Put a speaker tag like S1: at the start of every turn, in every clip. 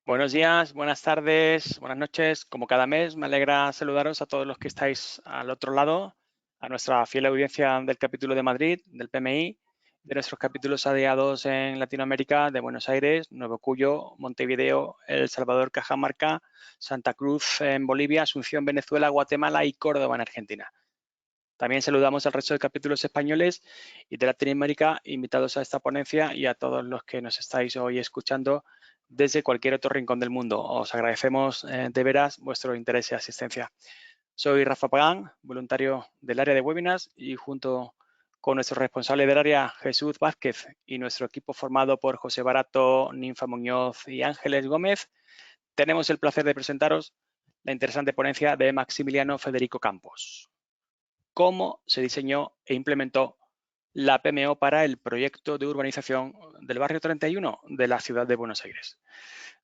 S1: Buenos días, buenas tardes, buenas noches. Como cada mes, me alegra saludaros a todos los que estáis al otro lado, a nuestra fiel audiencia del capítulo de Madrid, del PMI, de nuestros capítulos aliados en Latinoamérica, de Buenos Aires, Nuevo Cuyo, Montevideo, El Salvador, Cajamarca, Santa Cruz en Bolivia, Asunción, Venezuela, Guatemala y Córdoba en Argentina. También saludamos al resto de capítulos españoles y de Latinoamérica invitados a esta ponencia y a todos los que nos estáis hoy escuchando desde cualquier otro rincón del mundo. Os agradecemos de veras vuestro interés y asistencia. Soy Rafa Pagán, voluntario del área de webinars y junto con nuestro responsable del área, Jesús Vázquez, y nuestro equipo formado por José Barato, Ninfa Muñoz y Ángeles Gómez, tenemos el placer de presentaros la interesante ponencia de Maximiliano Federico Campos. Cómo se diseñó e implementó la PMO para el proyecto de urbanización del barrio 31 de la ciudad de Buenos Aires.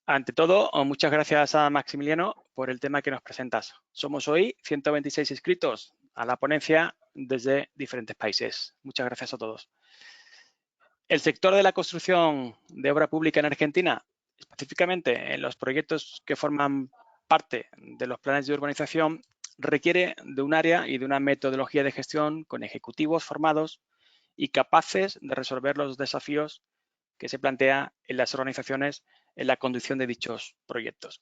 S1: Ante todo, muchas gracias a Maximiliano por el tema que nos presentas. Somos hoy 126 inscritos a la ponencia desde diferentes países. Muchas gracias a todos. El sector de la construcción de obra pública en Argentina, específicamente en los proyectos que forman parte de los planes de urbanización, requiere de un área y de una metodología de gestión con ejecutivos formados y capaces de resolver los desafíos que se plantea en las organizaciones en la conducción de dichos proyectos.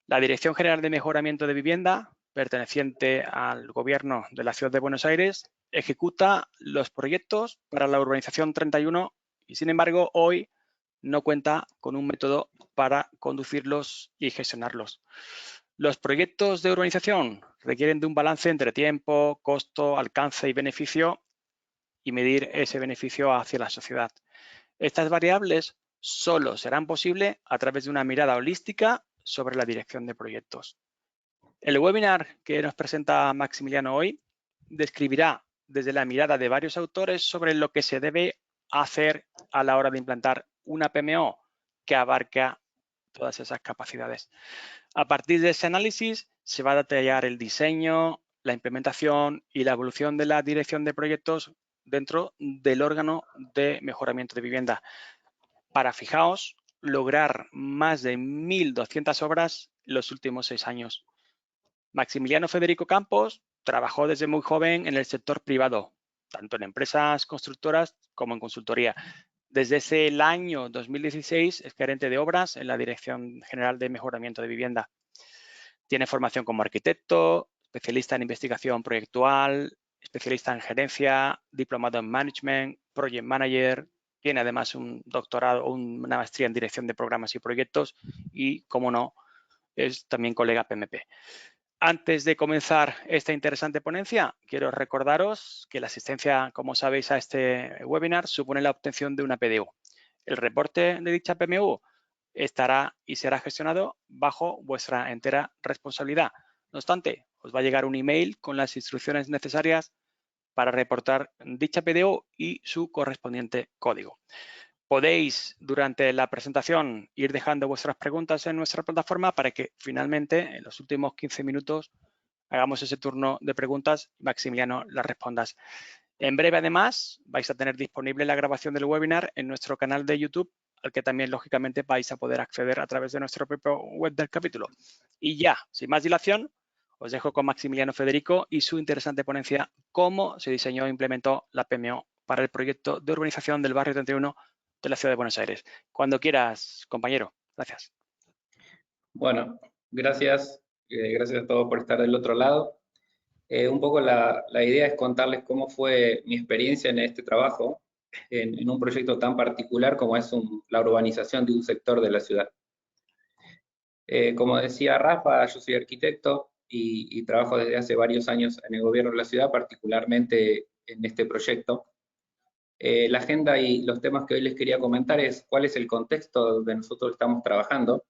S1: La Dirección General de Mejoramiento de Vivienda, perteneciente al Gobierno de la Ciudad de Buenos Aires, ejecuta los proyectos para la urbanización 31 y, sin embargo, hoy no cuenta con un método para conducirlos y gestionarlos. Los proyectos de urbanización requieren de un balance entre tiempo, costo, alcance y beneficio y medir ese beneficio hacia la sociedad. Estas variables solo serán posibles a través de una mirada holística sobre la dirección de proyectos. El webinar que nos presenta Maximiliano hoy describirá desde la mirada de varios autores sobre lo que se debe hacer a la hora de implantar una PMO que abarca todas esas capacidades. A partir de ese análisis se va a detallar el diseño, la implementación y la evolución de la dirección de proyectos dentro del órgano de mejoramiento de vivienda para, fijaos, lograr más de 1.200 obras en los últimos 6 años. Maximiliano Federico Campos trabajó desde muy joven en el sector privado, tanto en empresas constructoras como en consultoría. Desde el año 2016 es gerente de obras en la Dirección General de Mejoramiento de Vivienda. Tiene formación como arquitecto, especialista en investigación proyectual, especialista en gerencia, diplomado en management, project manager. Tiene además un doctorado, una maestría en dirección de programas y proyectos y, como no, es también colega PMP. Antes de comenzar esta interesante ponencia, quiero recordaros que la asistencia, como sabéis, a este webinar supone la obtención de una PDU. El reporte de dicha PMU estará y será gestionado bajo vuestra entera responsabilidad. No obstante, os va a llegar un email con las instrucciones necesarias para reportar dicha PDU y su correspondiente código. Podéis, durante la presentación, ir dejando vuestras preguntas en nuestra plataforma para que finalmente, en los últimos 15 minutos, hagamos ese turno de preguntas y Maximiliano las respondas. En breve, además, vais a tener disponible la grabación del webinar en nuestro canal de YouTube, al que también, lógicamente, vais a poder acceder a través de nuestro propio web del capítulo. Y ya, sin más dilación, os dejo con Maximiliano Federico y su interesante ponencia, cómo se diseñó e implementó la PMO para el proyecto de urbanización del barrio 31 de la ciudad de Buenos Aires. Cuando quieras, compañero. Gracias.
S2: Bueno, gracias. Gracias a todos por estar del otro lado. Un poco la idea es contarles cómo fue mi experiencia en este trabajo, en un proyecto tan particular como es la urbanización de un sector de la ciudad. Como decía Rafa, yo soy arquitecto y trabajo desde hace varios años en el gobierno de la ciudad, particularmente en este proyecto. La agenda y los temas que hoy les quería comentar es cuál es el contexto donde nosotros estamos trabajando,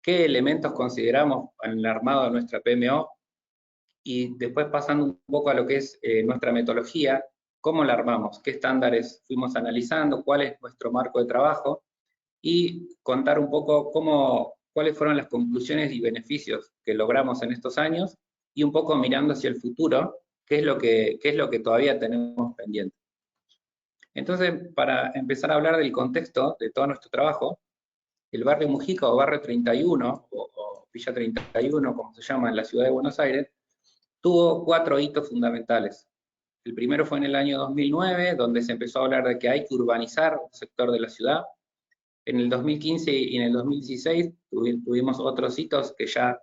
S2: qué elementos consideramos en el armado de nuestra PMO y después pasando un poco a lo que es nuestra metodología, cómo la armamos, qué estándares fuimos analizando, cuál es nuestro marco de trabajo y contar un poco cuáles fueron las conclusiones y beneficios que logramos en estos años y un poco mirando hacia el futuro, qué es lo que todavía tenemos pendiente. Entonces, para empezar a hablar del contexto de todo nuestro trabajo, el barrio Mujica o barrio 31, o Villa 31, como se llama en la ciudad de Buenos Aires, tuvo 4 hitos fundamentales. El primero fue en el año 2009, donde se empezó a hablar de que hay que urbanizar un sector de la ciudad. En el 2015 y en el 2016 tuvimos otros hitos que ya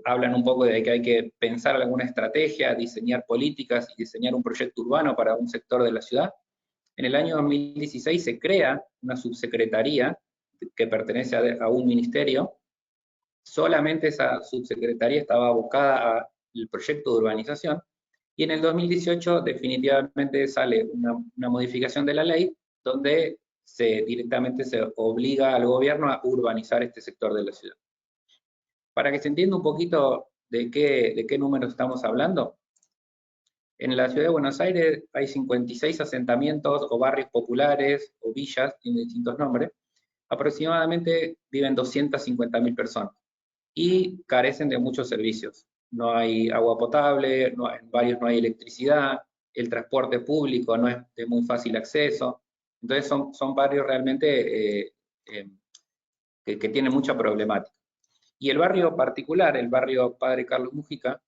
S2: hablan un poco de que hay que pensar alguna estrategia, diseñar políticas y diseñar un proyecto urbano para un sector de la ciudad. En el año 2016 se crea una subsecretaría que pertenece a un ministerio. Solamente esa subsecretaría estaba abocada al proyecto de urbanización. Y en el 2018 definitivamente sale una modificación de la ley donde directamente se obliga al gobierno a urbanizar este sector de la ciudad. Para que se entienda un poquito de qué números estamos hablando, en la ciudad de Buenos Aires hay 56 asentamientos o barrios populares o villas, tienen distintos nombres. Aproximadamente viven 250.000 personas y carecen de muchos servicios. No hay agua potable, en varios no hay electricidad, el transporte público no es de muy fácil acceso. Entonces son barrios realmente que tienen mucha problemática. Y el barrio particular, el barrio Padre Carlos Mujica,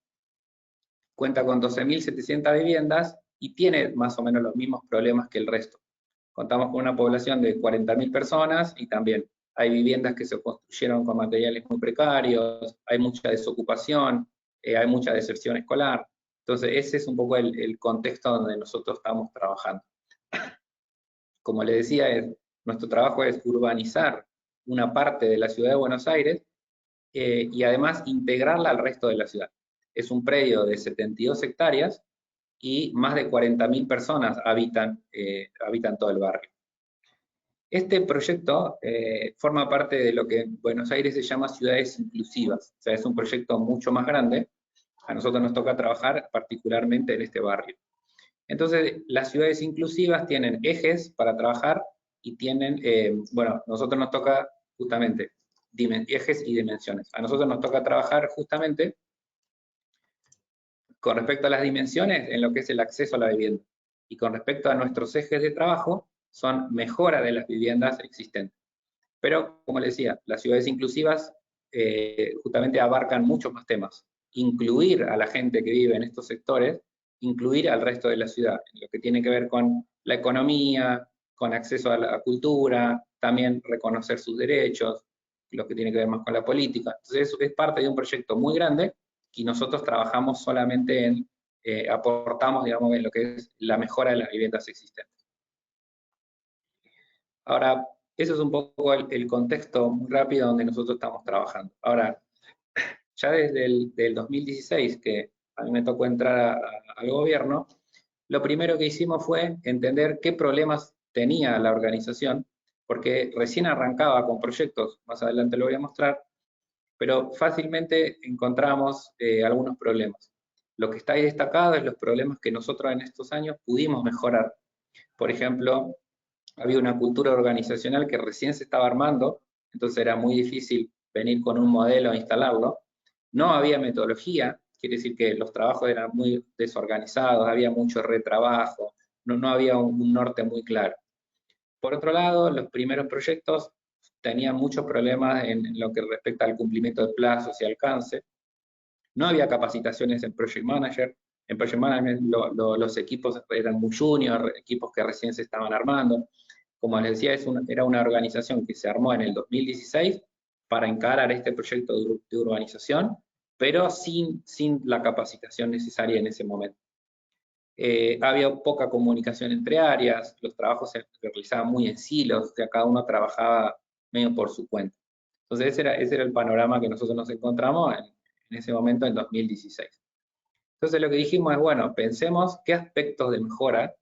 S2: cuenta con 12.700 viviendas y tiene más o menos los mismos problemas que el resto. Contamos con una población de 40.000 personas y también hay viviendas que se construyeron con materiales muy precarios, hay mucha desocupación, hay mucha deserción escolar. Entonces ese es un poco el contexto donde nosotros estamos trabajando. Como le decía, nuestro trabajo es urbanizar una parte de la ciudad de Buenos Aires y además integrarla al resto de la ciudad. Es un predio de 72 hectáreas y más de 40.000 personas habitan todo el barrio. Este proyecto forma parte de lo que en Buenos Aires se llama ciudades inclusivas, o sea, es un proyecto mucho más grande. A nosotros nos toca trabajar particularmente en este barrio. Entonces, las ciudades inclusivas tienen ejes para trabajar y tienen, bueno, nosotros nos toca justamente ejes y dimensiones. A nosotros nos toca trabajar justamente con respecto a las dimensiones en lo que es el acceso a la vivienda. Y con respecto a nuestros ejes de trabajo, son mejora de las viviendas existentes. Pero, como les decía, las ciudades inclusivas justamente abarcan muchos más temas. Incluir a la gente que vive en estos sectores, incluir al resto de la ciudad, en lo que tiene que ver con la economía, con acceso a la cultura, también reconocer sus derechos, lo que tiene que ver más con la política. Entonces, eso es parte de un proyecto muy grande y nosotros trabajamos solamente aportamos, digamos, en lo que es la mejora de las viviendas existentes. Ahora, eso es un poco el contexto muy rápido donde nosotros estamos trabajando. Ahora, ya desde el 2016, que a mí me tocó entrar al gobierno, lo primero que hicimos fue entender qué problemas tenía la organización, porque recién arrancaba con proyectos, más adelante lo voy a mostrar, pero fácilmente encontramos algunos problemas. Lo que está ahí destacado es los problemas que nosotros en estos años pudimos mejorar. Por ejemplo, había una cultura organizacional que recién se estaba armando, entonces era muy difícil venir con un modelo e instalarlo. No había metodología, quiere decir que los trabajos eran muy desorganizados, había mucho retrabajo, no había un norte muy claro. Por otro lado, los primeros proyectos tenían muchos problemas en lo que respecta al cumplimiento de plazos y alcance. No había capacitaciones en Project Manager. En Project Manager los equipos eran muy junior, equipos que recién se estaban armando. Como les decía, era una organización que se armó en el 2016 para encarar este proyecto de urbanización, pero sin la capacitación necesaria en ese momento. Había poca comunicación entre áreas, los trabajos se realizaban muy en silos, o sea, cada uno trabajaba medio por su cuenta. Entonces ese era el panorama que nosotros nos encontramos en ese momento, en 2016. Entonces lo que dijimos es, bueno, pensemos qué aspectos de mejora,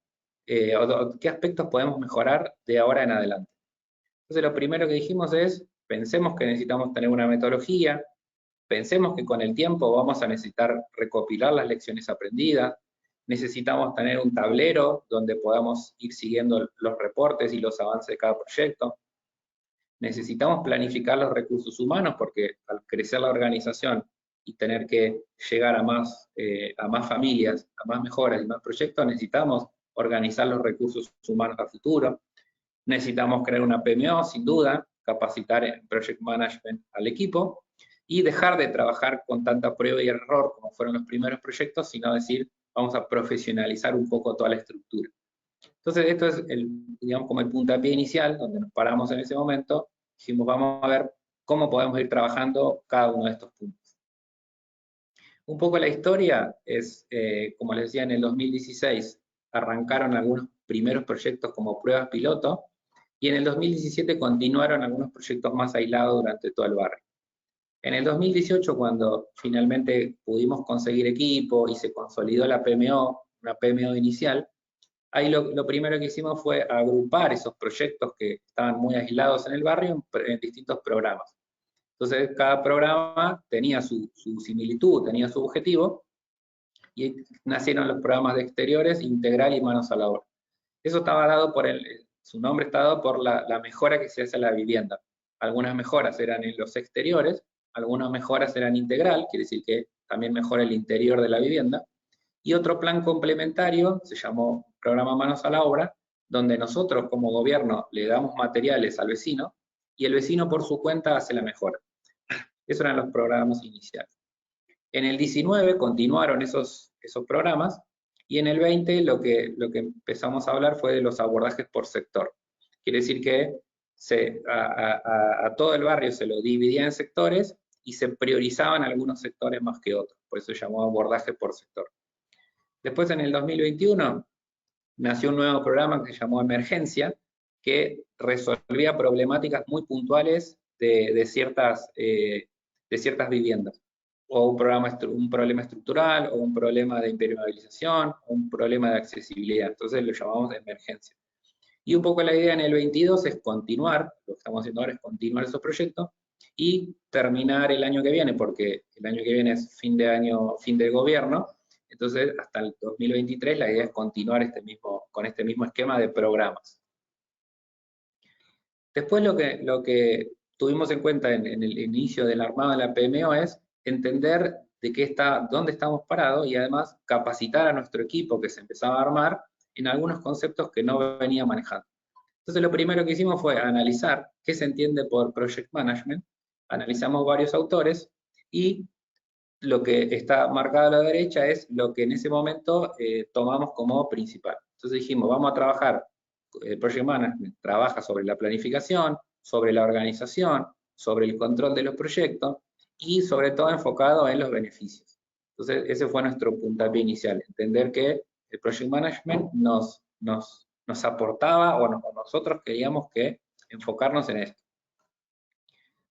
S2: qué aspectos podemos mejorar de ahora en adelante. Entonces lo primero que dijimos es, pensemos que necesitamos tener una metodología, pensemos que con el tiempo vamos a necesitar recopilar las lecciones aprendidas, necesitamos tener un tablero donde podamos ir siguiendo los reportes y los avances de cada proyecto, necesitamos planificar los recursos humanos porque al crecer la organización y tener que llegar a más familias, a más mejoras y más proyectos, necesitamos organizar los recursos humanos a futuro. Necesitamos crear una PMO, sin duda. capacitar en Project Management al equipo y dejar de trabajar con tanta prueba y error como fueron los primeros proyectos, sino decir, vamos a profesionalizar un poco toda la estructura. Entonces, esto es, digamos, como el puntapié inicial, donde nos paramos en ese momento, dijimos, vamos a ver cómo podemos ir trabajando cada uno de estos puntos. Un poco la historia es, como les decía, en el 2016 arrancaron algunos primeros proyectos como pruebas piloto, y en el 2017 continuaron algunos proyectos más aislados durante todo el barrio. En el 2018, cuando finalmente pudimos conseguir equipo y se consolidó la PMO, una PMO inicial, ahí lo primero que hicimos fue agrupar esos proyectos que estaban muy aislados en el barrio en distintos programas. Entonces, cada programa tenía su similitud, tenía su objetivo, y nacieron los programas de exteriores, integral y manos a la obra. Eso estaba dado por su nombre está dado por la mejora que se hace a la vivienda. Algunas mejoras eran en los exteriores, algunas mejoras eran integral, quiere decir que también mejora el interior de la vivienda, y otro plan complementario se llamó Programa Manos a la Obra, donde nosotros como gobierno le damos materiales al vecino y el vecino por su cuenta hace la mejora. Esos eran los programas iniciales. En el 19 continuaron esos programas, y en el 20 lo que empezamos a hablar fue de los abordajes por sector. Quiere decir que a todo el barrio se lo dividía en sectores y se priorizaban algunos sectores más que otros, por eso se llamó abordaje por sector. Después, en el 2021, nació un nuevo programa que se llamó Emergencia, que resolvía problemáticas muy puntuales de ciertas viviendas, o un problema estructural, o un problema de impermeabilización, o un problema de accesibilidad. Entonces lo llamamos de emergencia. Y un poco la idea en el 22 es continuar, lo que estamos haciendo ahora es continuar esos proyectos, y terminar el año que viene, porque el año que viene es fin de año, fin del gobierno, entonces hasta el 2023 la idea es continuar con este mismo esquema de programas. Después lo que tuvimos en cuenta en el inicio del armado de la PMO es entender dónde estamos parados, y además capacitar a nuestro equipo que se empezaba a armar en algunos conceptos que no venía manejando. Entonces lo primero que hicimos fue analizar qué se entiende por Project Management, analizamos varios autores, y lo que está marcado a la derecha es lo que en ese momento tomamos como principal. Entonces dijimos, vamos a trabajar, Project Management trabaja sobre la planificación, sobre la organización, sobre el control de los proyectos, y sobre todo enfocado en los beneficios. Entonces ese fue nuestro puntapié inicial, entender que el Project Management nos aportaba, o nosotros queríamos que enfocarnos en esto.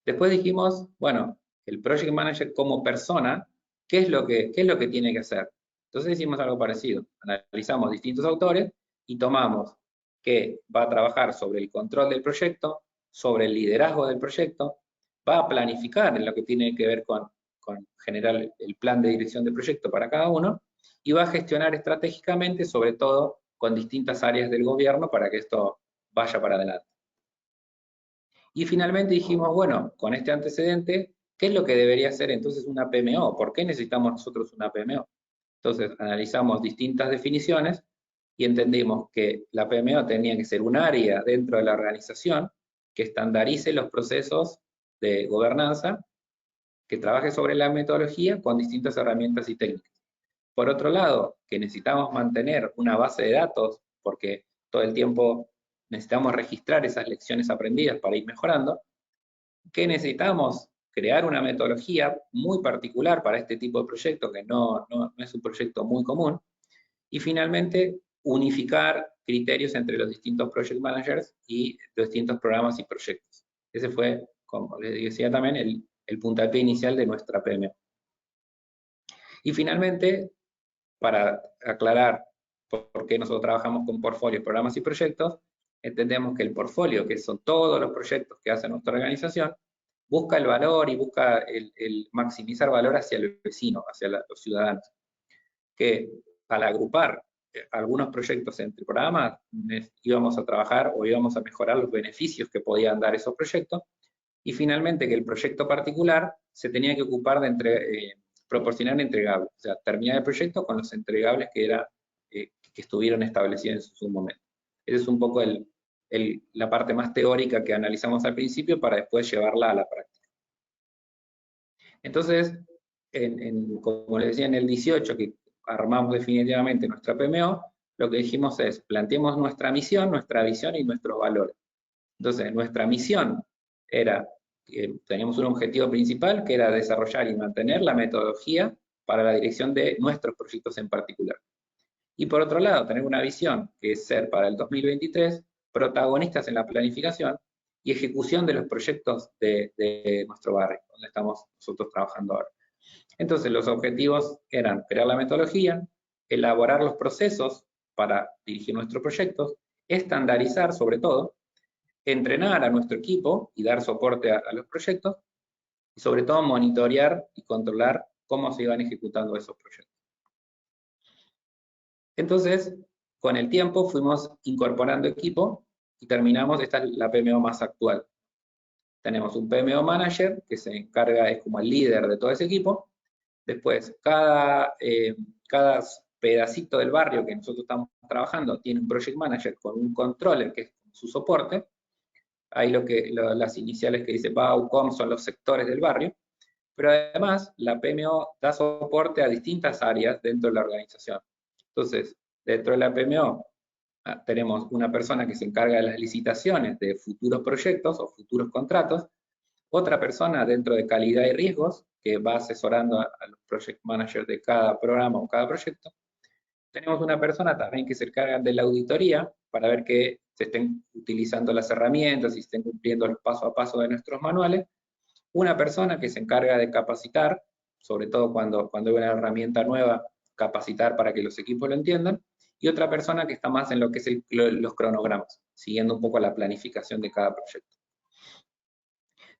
S2: Después dijimos, bueno, el Project Manager como persona, ¿qué es lo que tiene que hacer? Entonces hicimos algo parecido. Analizamos distintos autores y tomamos que va a trabajar sobre el control del proyecto, sobre el liderazgo del proyecto, va a planificar en lo que tiene que ver con generar el plan de dirección del proyecto para cada uno, y va a gestionar estratégicamente, sobre todo con distintas áreas del gobierno, para que esto vaya para adelante. Y finalmente dijimos, bueno, con este antecedente, ¿qué es lo que debería ser entonces una PMO? ¿Por qué necesitamos nosotros una PMO? Entonces analizamos distintas definiciones y entendimos que la PMO tenía que ser un área dentro de la organización que estandarice los procesos de gobernanza, que trabaje sobre la metodología con distintas herramientas y técnicas. Por otro lado, que necesitamos mantener una base de datos, porque todo el tiempo necesitamos registrar esas lecciones aprendidas para ir mejorando, que necesitamos crear una metodología muy particular para este tipo de proyecto, que no es un proyecto muy común, y finalmente unificar criterios entre los distintos project managers y los distintos programas y proyectos. Ese fue, como les decía también, el puntapié inicial de nuestra PMO. Y finalmente, para aclarar por qué nosotros trabajamos con portfolios, programas y proyectos, entendemos que el portfolio, que son todos los proyectos que hace nuestra organización, busca el valor y busca el maximizar valor hacia el vecino, hacia los ciudadanos. Que al agrupar algunos proyectos entre programas, íbamos a trabajar o íbamos a mejorar los beneficios que podían dar esos proyectos, y finalmente que el proyecto particular se tenía que ocupar de proporcionar entregables, o sea, terminar el proyecto con los entregables que estuvieron establecidos en su momento. Ese es un poco el la parte más teórica que analizamos al principio para después llevarla a la práctica. Entonces, como les decía, en el 18, que armamos definitivamente nuestra PMO, lo que dijimos es, planteemos nuestra misión, nuestra visión y nuestros valores. Entonces, nuestra misión era, teníamos un objetivo principal, que era desarrollar y mantener la metodología para la dirección de nuestros proyectos en particular. Y por otro lado, tener una visión, que es ser para el 2023 protagonistas en la planificación y ejecución de los proyectos de nuestro barrio, donde estamos nosotros trabajando ahora. Entonces, los objetivos eran crear la metodología, elaborar los procesos para dirigir nuestros proyectos, estandarizar sobre todo, entrenar a nuestro equipo y dar soporte a los proyectos, y sobre todo monitorear y controlar cómo se iban ejecutando esos proyectos. Entonces, con el tiempo fuimos incorporando equipo y terminamos, esta es la PMO más actual. Tenemos un PMO manager que se encarga, es como el líder de todo ese equipo. Después, cada pedacito del barrio que nosotros estamos trabajando tiene un project manager con un controller que es su soporte. Ahí las iniciales que dice BAU, COM son los sectores del barrio. Pero además, la PMO da soporte a distintas áreas dentro de la organización. Entonces, dentro de la PMO tenemos una persona que se encarga de las licitaciones de futuros proyectos o futuros contratos, otra persona dentro de calidad y riesgos, que va asesorando a los project managers de cada programa o cada proyecto. Tenemos una persona también que se encarga de la auditoría, para ver que se estén utilizando las herramientas y estén cumpliendo el paso a paso de nuestros manuales. Una persona que se encarga de capacitar, sobre todo cuando hay una herramienta nueva, capacitar para que los equipos lo entiendan, y otra persona que está más en lo que es los cronogramas, siguiendo un poco la planificación de cada proyecto.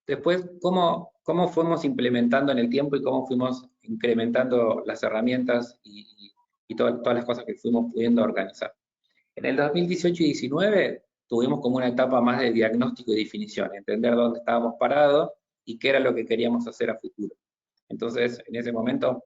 S2: Después, ¿cómo fuimos implementando en el tiempo y cómo fuimos incrementando las herramientas y todas las cosas que fuimos pudiendo organizar? En el 2018 y 2019 tuvimos como una etapa más de diagnóstico y definición, entender dónde estábamos parados y qué era lo que queríamos hacer a futuro. Entonces, en ese momento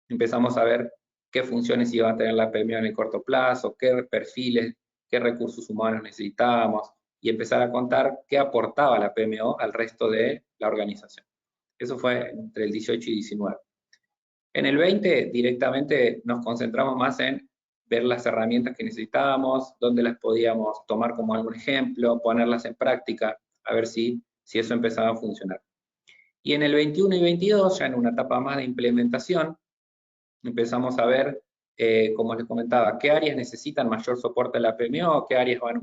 S2: empezamos a ver qué funciones iba a tener la PMO en el corto plazo, qué perfiles, qué recursos humanos necesitábamos, y empezar a contar qué aportaba la PMO al resto de la organización. Eso fue entre el 18 y 19. En el 20 directamente nos concentramos más en ver las herramientas que necesitábamos, dónde las podíamos tomar como algún ejemplo, ponerlas en práctica, a ver si eso empezaba a funcionar. Y en el 21 y 22, ya en una etapa más de implementación, empezamos a ver, como les comentaba, qué áreas necesitan mayor soporte de la PMO, qué áreas van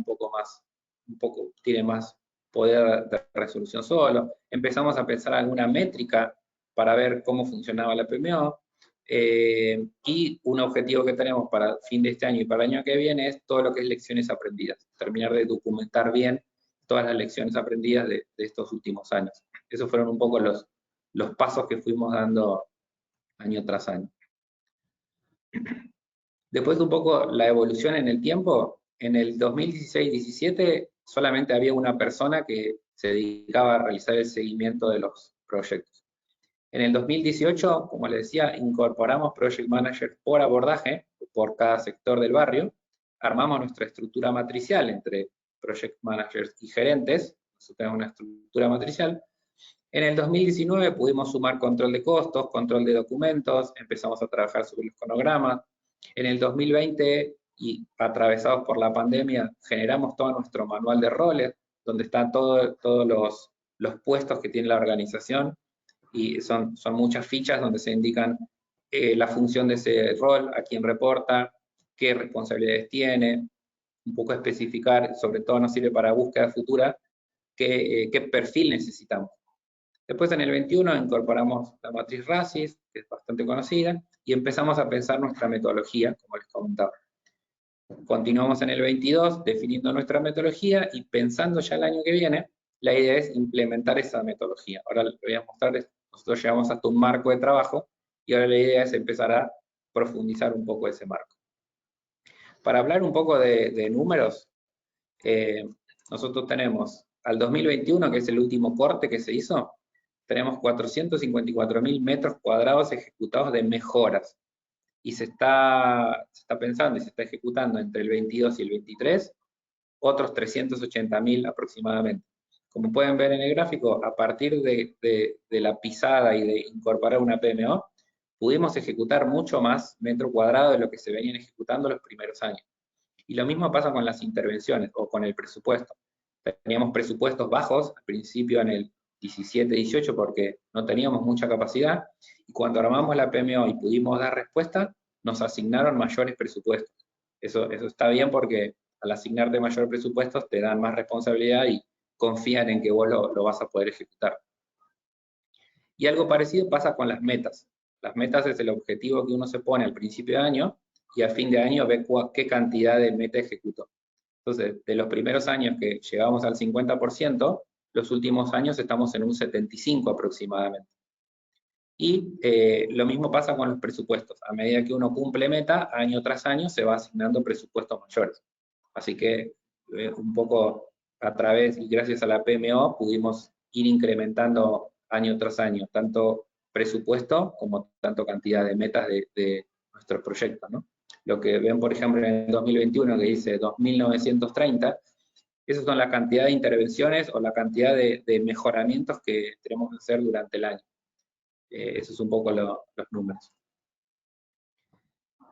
S2: tienen más poder de resolución solo. Empezamos a pensar alguna métrica para ver cómo funcionaba la PMO. Y un objetivo que tenemos para el fin de este año y para el año que viene es todo lo que es lecciones aprendidas. Terminar de documentar bien todas las lecciones aprendidas de estos últimos años. Esos fueron un poco los pasos que fuimos dando año tras año. Después de un poco la evolución en el tiempo, en el 2016-17 solamente había una persona que se dedicaba a realizar el seguimiento de los proyectos. En el 2018, como les decía, incorporamos Project Manager por abordaje, por cada sector del barrio, armamos nuestra estructura matricial entre Project Managers y gerentes, nosotros tenemos una estructura matricial. En el 2019 pudimos sumar control de costos, control de documentos, empezamos a trabajar sobre los cronogramas. En el 2020, y atravesados por la pandemia, generamos todo nuestro manual de roles, donde están todos los puestos que tiene la organización, y son muchas fichas donde se indican la función de ese rol, a quién reporta, qué responsabilidades tiene, un poco especificar, sobre todo nos sirve para búsqueda futura, qué perfil necesitamos. Después en el 21 incorporamos la matriz RACIS, que es bastante conocida, y empezamos a pensar nuestra metodología, como les comentaba. Continuamos en el 22 definiendo nuestra metodología y pensando ya el año que viene, la idea es implementar esa metodología. Ahora les voy a mostrarles, nosotros llegamos hasta un marco de trabajo y ahora la idea es empezar a profundizar un poco ese marco. Para hablar un poco de números, nosotros tenemos al 2021, que es el último corte que se hizo, tenemos 454.000 metros cuadrados ejecutados de mejoras. Y se está pensando y se está ejecutando entre el 22 y el 23, otros 380.000 aproximadamente. Como pueden ver en el gráfico, a partir de la pisada y de incorporar una PMO, pudimos ejecutar mucho más metro cuadrado de lo que se venían ejecutando los primeros años. Y lo mismo pasa con las intervenciones o con el presupuesto. Teníamos presupuestos bajos al principio en el 17-18 porque no teníamos mucha capacidad, y cuando armamos la PMO y pudimos dar respuesta, nos asignaron mayores presupuestos. Eso está bien porque al asignarte mayor presupuestos te dan más responsabilidad y confían en que vos lo vas a poder ejecutar. Y algo parecido pasa con las metas. Las metas es el objetivo que uno se pone al principio de año y a fin de año ve qué cantidad de meta ejecutó. Entonces, de los primeros años que llegamos al 50%, los últimos años estamos en un 75% aproximadamente. Y lo mismo pasa con los presupuestos. A medida que uno cumple meta, año tras año se va asignando presupuestos mayores. Así que un poco a través y gracias a la PMO pudimos ir incrementando año tras año, tanto presupuesto como tanto cantidad de metas de nuestros proyectos, ¿no? Lo que ven, por ejemplo, en el 2021 que dice 2.930, esas son la cantidad de intervenciones o la cantidad de mejoramientos que tenemos que hacer durante el año. Eso es un poco los números.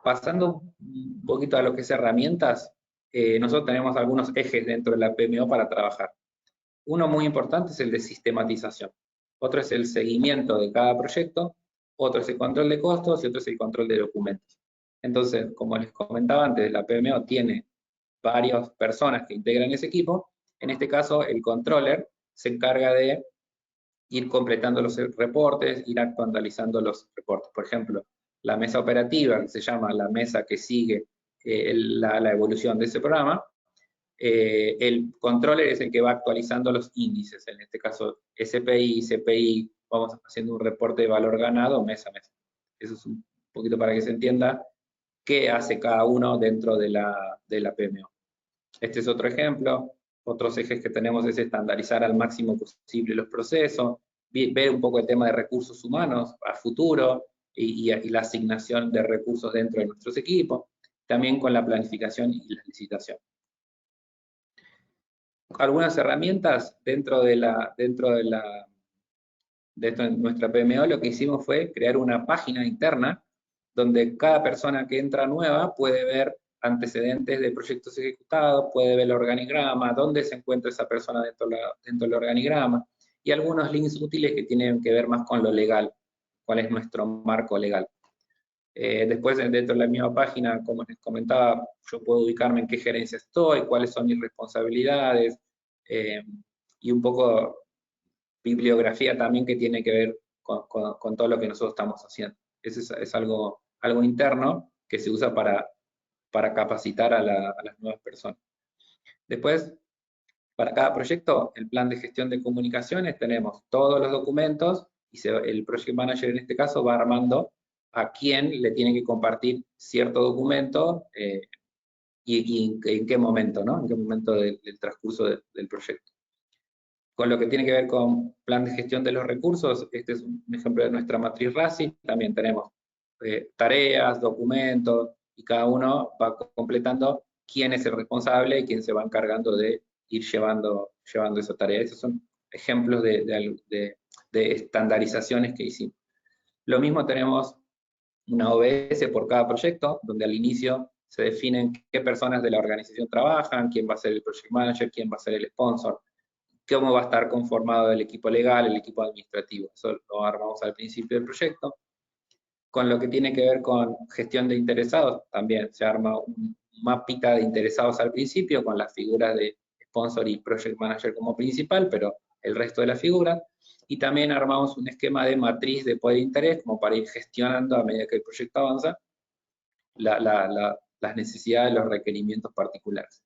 S2: Pasando un poquito a lo que es herramientas, nosotros tenemos algunos ejes dentro de la PMO para trabajar. Uno muy importante es el de sistematización. Otro es el seguimiento de cada proyecto, otro es el control de costos y otro es el control de documentos. Entonces, como les comentaba antes, la PMO tiene varias personas que integran ese equipo. En este caso, el controller se encarga de ir completando los reportes, ir actualizando los reportes. Por ejemplo, la mesa operativa, que se llama la mesa que sigue la evolución de ese programa, el controller es el que va actualizando los índices, en este caso SPI, CPI, vamos haciendo un reporte de valor ganado mes a mes. Eso es un poquito para que se entienda qué hace cada uno dentro de la PMO. Este es otro ejemplo. Otros ejes que tenemos es estandarizar al máximo posible los procesos, ver un poco el tema de recursos humanos a futuro y la asignación de recursos dentro de nuestros equipos, también con la planificación y la licitación. Algunas herramientas dentro de nuestra PMO, lo que hicimos fue crear una página interna donde cada persona que entra nueva puede ver antecedentes de proyectos ejecutados, puede ver el organigrama, dónde se encuentra esa persona dentro del organigrama, y algunos links útiles que tienen que ver más con lo legal, cuál es nuestro marco legal. Después, dentro de la misma página, como les comentaba, yo puedo ubicarme en qué gerencia estoy, cuáles son mis responsabilidades, y un poco bibliografía también que tiene que ver con todo lo que nosotros estamos haciendo. Eso es algo interno que se usa para capacitar a las nuevas personas. Después, para cada proyecto, el plan de gestión de comunicaciones, tenemos todos los documentos y el Project Manager en este caso va armando a quién le tiene que compartir cierto documento y en qué momento, ¿no? En qué momento del transcurso del proyecto. Con lo que tiene que ver con plan de gestión de los recursos, este es un ejemplo de nuestra matriz RACI, también tenemos tareas, documentos, y cada uno va completando quién es el responsable y quién se va encargando de ir llevando esa tarea. Esos son ejemplos de estandarizaciones que hicimos. Lo mismo tenemos una OBS por cada proyecto, donde al inicio se definen qué personas de la organización trabajan, quién va a ser el project manager, quién va a ser el sponsor, cómo va a estar conformado el equipo legal, el equipo administrativo. Eso lo armamos al principio del proyecto. Con lo que tiene que ver con gestión de interesados, también se arma un mapita de interesados al principio, con las figuras de sponsor y project manager como principal, pero el resto de las figuras. Y también armamos un esquema de matriz de poder de interés, como para ir gestionando a medida que el proyecto avanza, las necesidades, los requerimientos particulares.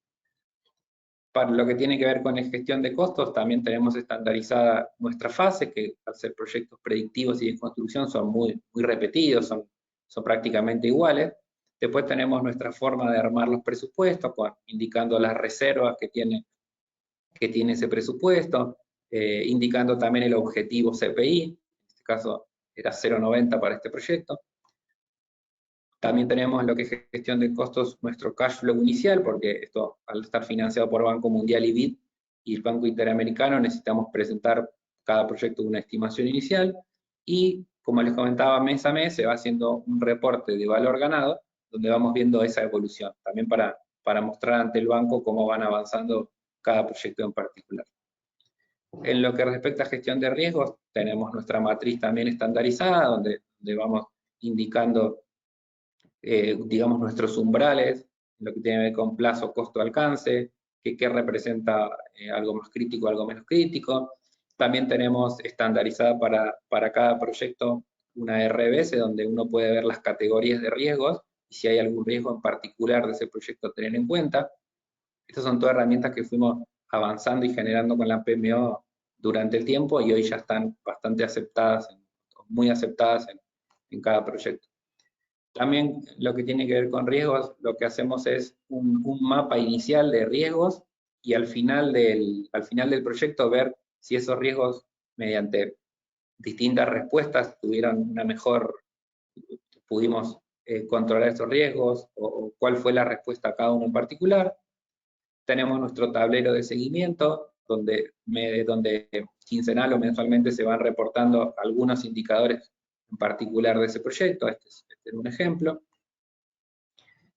S2: Para lo que tiene que ver con la gestión de costos, también tenemos estandarizada nuestra fase, que al ser proyectos predictivos y de construcción son muy repetidos, son prácticamente iguales. Después tenemos nuestra forma de armar los presupuestos, indicando las reservas que tiene ese presupuesto, indicando también el objetivo CPI, en este caso era 0,90 para este proyecto. También tenemos lo que es gestión de costos, nuestro cash flow inicial, porque esto, al estar financiado por Banco Mundial y BID y el Banco Interamericano, necesitamos presentar cada proyecto una estimación inicial, y como les comentaba, mes a mes se va haciendo un reporte de valor ganado, donde vamos viendo esa evolución, también para mostrar ante el banco cómo van avanzando cada proyecto en particular. En lo que respecta a gestión de riesgos, tenemos nuestra matriz también estandarizada, donde vamos indicando, digamos, nuestros umbrales, lo que tiene que ver con plazo, costo, alcance, qué representa algo más crítico, algo menos crítico. También tenemos estandarizada para cada proyecto una RBS, donde uno puede ver las categorías de riesgos y si hay algún riesgo en particular de ese proyecto a tener en cuenta. Estas son todas herramientas que fuimos avanzando y generando con la PMO durante el tiempo, y hoy ya están bastante aceptadas, muy aceptadas en cada proyecto. También lo que tiene que ver con riesgos, lo que hacemos es un mapa inicial de riesgos, y al final del proyecto ver si esos riesgos, mediante distintas respuestas, tuvieron una mejor, pudimos controlar esos riesgos, o cuál fue la respuesta a cada uno en particular. Tenemos nuestro tablero de seguimiento, donde quincenal o mensualmente se van reportando algunos indicadores en particular de ese proyecto. Este es un ejemplo.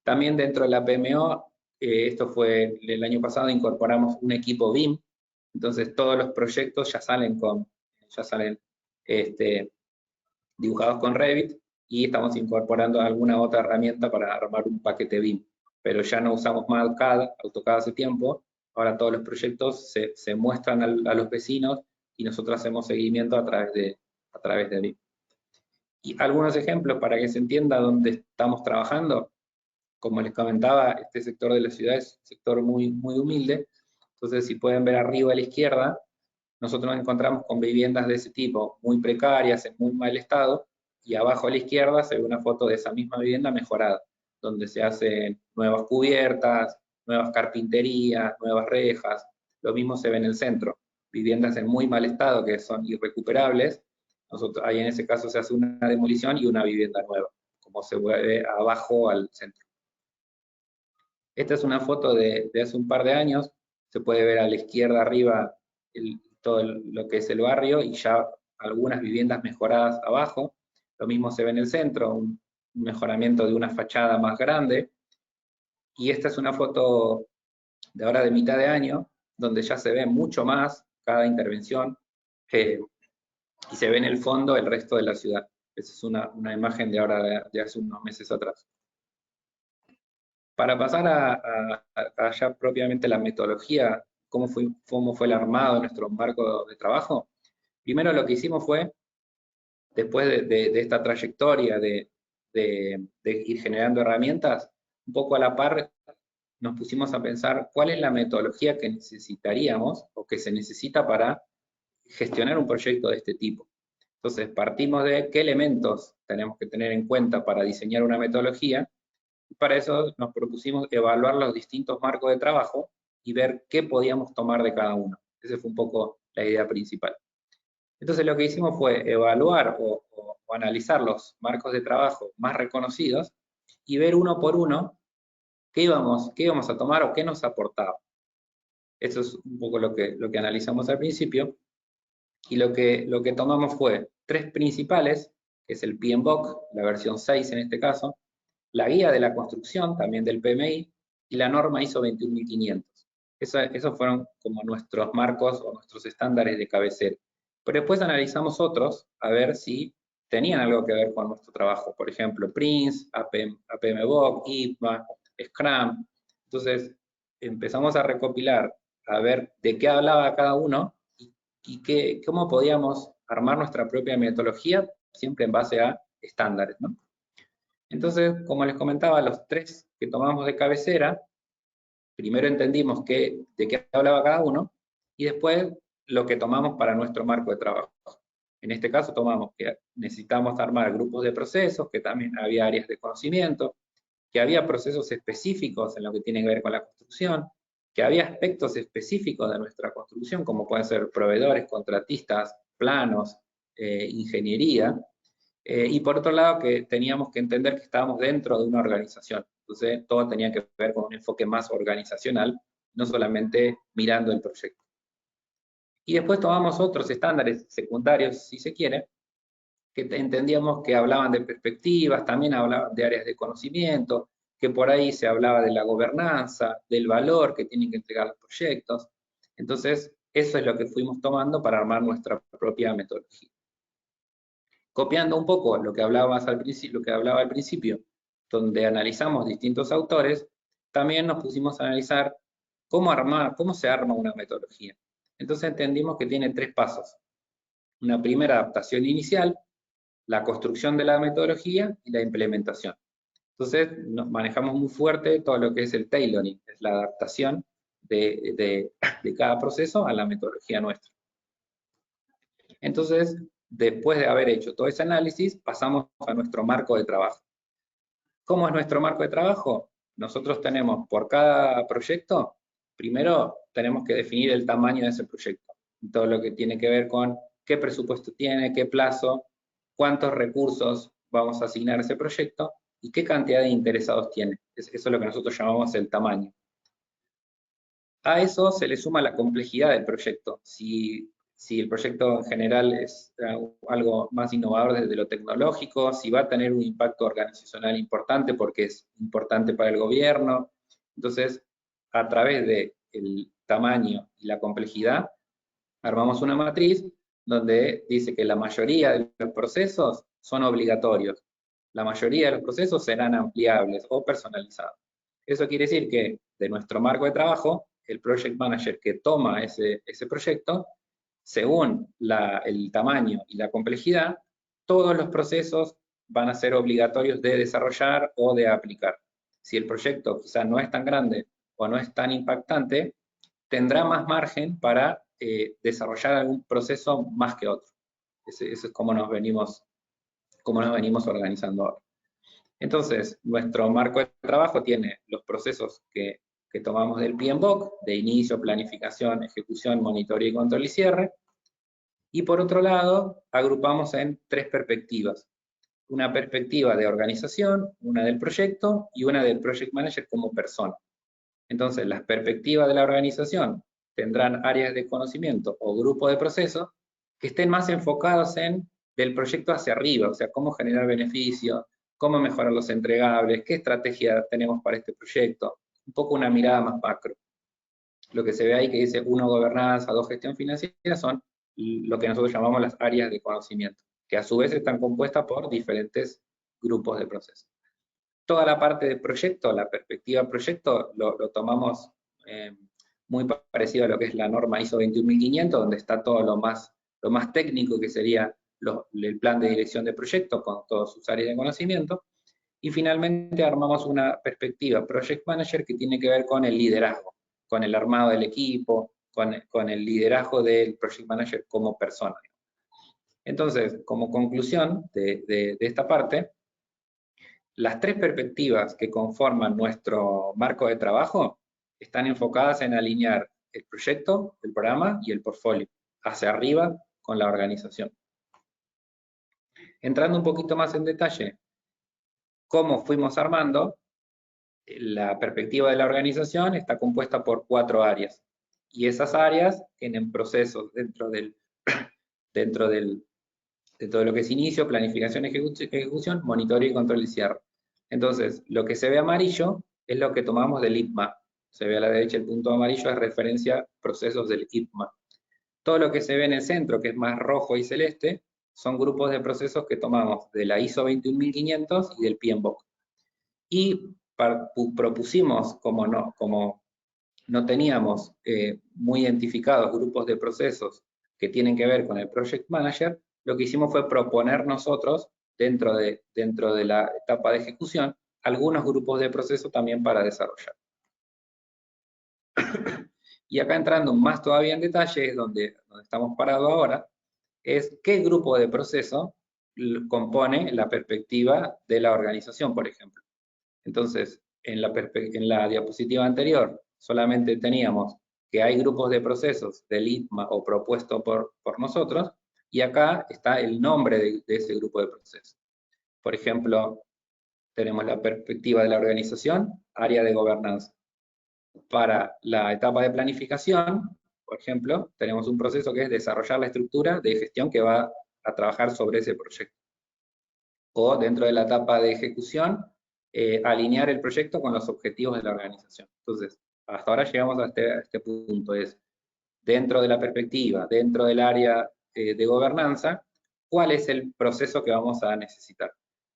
S2: También dentro de la PMO, esto fue el año pasado, incorporamos un equipo BIM, entonces todos los proyectos ya salen dibujados con Revit, y estamos incorporando alguna otra herramienta para armar un paquete BIM. Pero ya no usamos más AutoCAD hace tiempo, ahora todos los proyectos se muestran a los vecinos y nosotros hacemos seguimiento a través de BIM. Y algunos ejemplos para que se entienda dónde estamos trabajando. Como les comentaba, este sector de la ciudad es un sector muy, muy humilde, entonces si pueden ver arriba a la izquierda, nosotros nos encontramos con viviendas de ese tipo, muy precarias, en muy mal estado, y abajo a la izquierda se ve una foto de esa misma vivienda mejorada, donde se hacen nuevas cubiertas, nuevas carpinterías, nuevas rejas. Lo mismo se ve en el centro, viviendas en muy mal estado que son irrecuperables. Nosotros, ahí en ese caso se hace una demolición y una vivienda nueva, como se ve abajo al centro. Esta es una foto de hace un par de años, se puede ver a la izquierda arriba todo lo que es el barrio, y ya algunas viviendas mejoradas abajo. Lo mismo se ve en el centro, un mejoramiento de una fachada más grande. Y esta es una foto de ahora de mitad de año, donde ya se ve mucho más cada intervención, y se ve en el fondo el resto de la ciudad. Esa es una imagen de ahora de hace unos meses atrás. Para pasar a ya propiamente la metodología, cómo fue el armado de nuestro marco de trabajo, primero lo que hicimos fue, después de esta trayectoria de ir generando herramientas, un poco a la par nos pusimos a pensar cuál es la metodología que necesitaríamos o que se necesita para gestionar un proyecto de este tipo. Entonces partimos de qué elementos tenemos que tener en cuenta para diseñar una metodología. Para eso nos propusimos evaluar los distintos marcos de trabajo y ver qué podíamos tomar de cada uno. Esa fue un poco la idea principal. Entonces lo que hicimos fue evaluar o analizar los marcos de trabajo más reconocidos y ver uno por uno qué íbamos a tomar o qué nos aportaba. Eso es un poco lo que analizamos al principio, y lo que tomamos fue 3 principales, que es el PMBOK, la versión 6 en este caso, la guía de la construcción, también del PMI, y la norma ISO 21500. Esos fueron como nuestros marcos o nuestros estándares de cabecera. Pero después analizamos otros a ver si tenían algo que ver con nuestro trabajo. Por ejemplo, Prince, APMBOK, IPMA, Scrum. Entonces empezamos a recopilar, a ver de qué hablaba cada uno y cómo podíamos armar nuestra propia metodología, siempre en base a estándares, ¿no? Entonces, como les comentaba, los 3 que tomamos de cabecera, primero entendimos de qué hablaba cada uno, y después lo que tomamos para nuestro marco de trabajo. En este caso tomamos que necesitamos armar grupos de procesos, que también había áreas de conocimiento, que había procesos específicos en lo que tiene que ver con la construcción, que había aspectos específicos de nuestra construcción, como pueden ser proveedores, contratistas, planos, ingeniería, Y por otro lado, que teníamos que entender que estábamos dentro de una organización. Entonces, todo tenía que ver con un enfoque más organizacional, no solamente mirando el proyecto. Y después tomamos otros estándares secundarios, si se quiere, que entendíamos que hablaban de perspectivas, también hablaban de áreas de conocimiento, que por ahí se hablaba de la gobernanza, del valor que tienen que entregar los proyectos. Entonces, eso es lo que fuimos tomando para armar nuestra propia metodología. Copiando un poco lo que hablaba al principio, donde analizamos distintos autores, también nos pusimos a analizar cómo se arma una metodología. Entonces entendimos que tiene 3 pasos. Una primera adaptación inicial, la construcción de la metodología y la implementación. Entonces nos manejamos muy fuerte todo lo que es el tailoring, es la adaptación de cada proceso a la metodología nuestra. Entonces, después de haber hecho todo ese análisis, pasamos a nuestro marco de trabajo. ¿Cómo es nuestro marco de trabajo? Nosotros tenemos por cada proyecto, primero tenemos que definir el tamaño de ese proyecto, todo lo que tiene que ver con qué presupuesto tiene, qué plazo, cuántos recursos vamos a asignar a ese proyecto y qué cantidad de interesados tiene. Eso es lo que nosotros llamamos el tamaño. A eso se le suma la complejidad del proyecto. Si el proyecto en general es algo más innovador desde lo tecnológico, si va a tener un impacto organizacional importante porque es importante para el gobierno. Entonces, a través del tamaño y la complejidad, armamos una matriz donde dice que la mayoría de los procesos son obligatorios. La mayoría de los procesos serán ampliables o personalizados. Eso quiere decir que de nuestro marco de trabajo, el project manager que toma ese proyecto, según el tamaño y la complejidad, todos los procesos van a ser obligatorios de desarrollar o de aplicar. Si el proyecto quizás no es tan grande o no es tan impactante, tendrá más margen para desarrollar algún proceso más que otro. Eso es como nos venimos organizando ahora. Entonces, nuestro marco de trabajo tiene los procesos que tomamos del PMBOK, de inicio, planificación, ejecución, monitoreo y control y cierre. Y por otro lado, agrupamos en 3 perspectivas. Una perspectiva de organización, una del proyecto y una del project manager como persona. Entonces, las perspectivas de la organización tendrán áreas de conocimiento o grupo de procesos que estén más enfocados en del proyecto hacia arriba, o sea, cómo generar beneficios, cómo mejorar los entregables, qué estrategia tenemos para este proyecto, un poco una mirada más macro. Lo que se ve ahí que dice 1 gobernanza, 2 gestión financiera, son lo que nosotros llamamos las áreas de conocimiento, que a su vez están compuestas por diferentes grupos de procesos. Toda la parte de proyecto, la perspectiva proyecto, lo tomamos muy parecido a lo que es la norma ISO 21500, donde está todo lo más técnico, que sería el plan de dirección de proyecto con todas sus áreas de conocimiento. Y finalmente armamos una perspectiva Project Manager que tiene que ver con el liderazgo, con el armado del equipo, con el liderazgo del Project Manager como persona. Entonces, como conclusión de esta parte, las 3 perspectivas que conforman nuestro marco de trabajo están enfocadas en alinear el proyecto, el programa y el portfolio hacia arriba con la organización. Entrando un poquito más en detalle, cómo fuimos armando, la perspectiva de la organización está compuesta por 4 áreas. Y esas áreas tienen procesos dentro de lo que es inicio, planificación, ejecución, monitoreo y control y cierre. Entonces, lo que se ve amarillo es lo que tomamos del IPMA. Se ve a la derecha el punto amarillo, es referencia a procesos del IPMA. Todo lo que se ve en el centro, que es más rojo y celeste, son grupos de procesos que tomamos de la ISO 21500 y del PMBOK. Y propusimos, como no teníamos muy identificados grupos de procesos que tienen que ver con el Project Manager, lo que hicimos fue proponer nosotros, dentro de la etapa de ejecución, algunos grupos de proceso también para desarrollar. Y acá entrando más todavía en detalle, es donde estamos parados ahora, es qué grupo de proceso compone la perspectiva de la organización, por ejemplo. Entonces, en la diapositiva anterior solamente teníamos que hay grupos de procesos del ITMA o propuesto por nosotros, y acá está el nombre de ese grupo de procesos. Por ejemplo, tenemos la perspectiva de la organización, área de gobernanza. Para la etapa de planificación, por ejemplo, tenemos un proceso que es desarrollar la estructura de gestión que va a trabajar sobre ese proyecto. O dentro de la etapa de ejecución, alinear el proyecto con los objetivos de la organización. Entonces, hasta ahora llegamos a este punto, es dentro de la perspectiva, dentro del área de gobernanza, ¿cuál es el proceso que vamos a necesitar?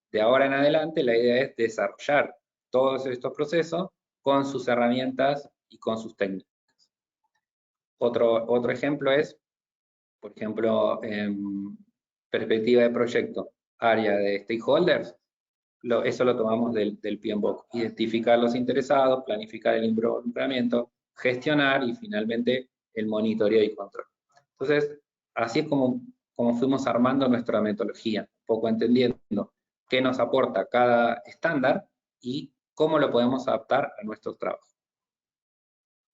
S2: De ahora en adelante, la idea es desarrollar todos estos procesos con sus herramientas y con sus técnicas. Otro ejemplo es, por ejemplo, perspectiva de proyecto, área de stakeholders, eso lo tomamos del PMBOK, identificar los interesados, planificar el involucramiento, gestionar y finalmente el monitoreo y control. Entonces, así es como fuimos armando nuestra metodología, un poco entendiendo qué nos aporta cada estándar y cómo lo podemos adaptar a nuestros trabajos.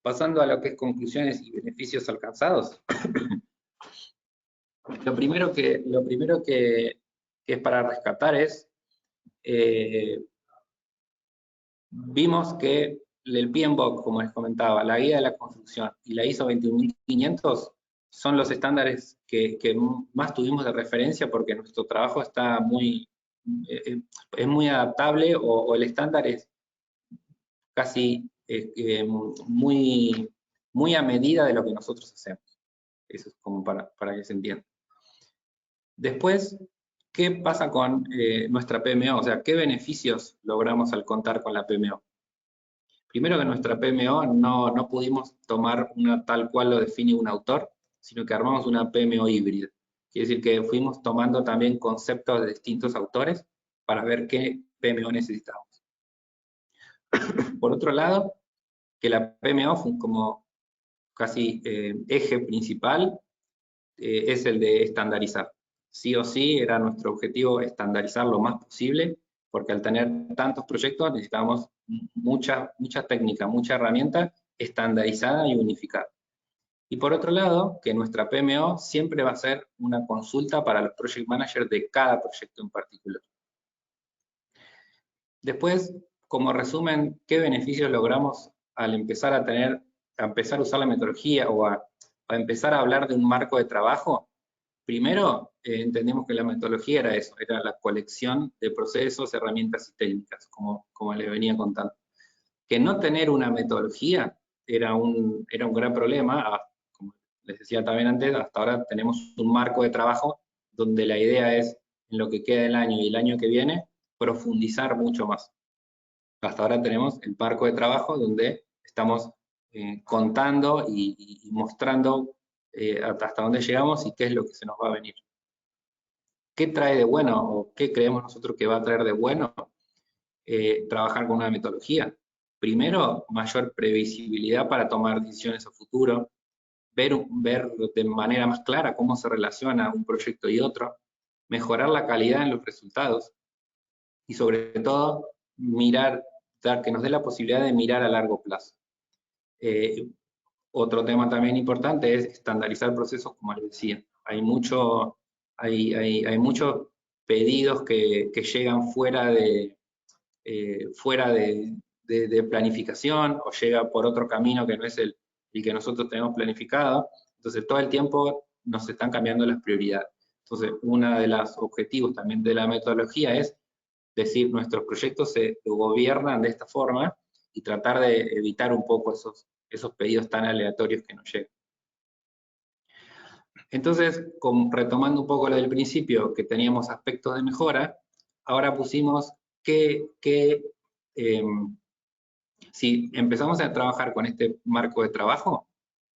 S2: Pasando a lo que es conclusiones y beneficios alcanzados. Lo primero que es para rescatar es, vimos que el PMBOK, como les comentaba, la guía de la construcción y la ISO 21500 son los estándares que más tuvimos de referencia porque nuestro trabajo está es muy adaptable o el estándar es casi muy a medida de lo que nosotros hacemos. Eso es como para que se entienda. Después, ¿qué pasa con nuestra PMO? O sea, ¿qué beneficios logramos al contar con la PMO? Primero que nuestra PMO no pudimos tomar una tal cual lo define un autor, sino que armamos una PMO híbrida. Quiere decir que fuimos tomando también conceptos de distintos autores para ver qué PMO necesitamos. Por otro lado, que la PMO fue como casi eje principal es el de estandarizar. Sí o sí era nuestro objetivo estandarizar lo más posible, porque al tener tantos proyectos necesitamos mucha técnica, mucha herramienta estandarizada y unificada. Y por otro lado, que nuestra PMO siempre va a ser una consulta para los project managers de cada proyecto en particular. Después, como resumen, ¿qué beneficios logramos al empezar a usar la metodología o a empezar a hablar de un marco de trabajo? Primero, entendimos que la metodología era eso, era la colección de procesos, herramientas y técnicas, como les venía contando. Que no tener una metodología era un gran problema, como les decía también antes, hasta ahora tenemos un marco de trabajo donde la idea es, en lo que queda del año y el año que viene, profundizar mucho más. Hasta ahora tenemos el marco de trabajo donde estamos contando y mostrando hasta dónde llegamos y qué es lo que se nos va a venir. ¿Qué trae de bueno o qué creemos nosotros que va a traer de bueno trabajar con una metodología? Primero, mayor previsibilidad para tomar decisiones a futuro, ver de manera más clara cómo se relaciona un proyecto y otro, mejorar la calidad en los resultados y sobre todo que nos dé la posibilidad de mirar a largo plazo. Otro tema también importante es estandarizar procesos, como les decía. Hay muchos pedidos que llegan fuera de planificación o llega por otro camino que no es el que nosotros tenemos planificado. Entonces, todo el tiempo nos están cambiando las prioridades. Entonces, uno de los objetivos también de la metodología es decir, nuestros proyectos se gobiernan de esta forma y tratar de evitar un poco esos pedidos tan aleatorios que nos llegan. Entonces, retomando un poco lo del principio, que teníamos aspectos de mejora, ahora pusimos si empezamos a trabajar con este marco de trabajo,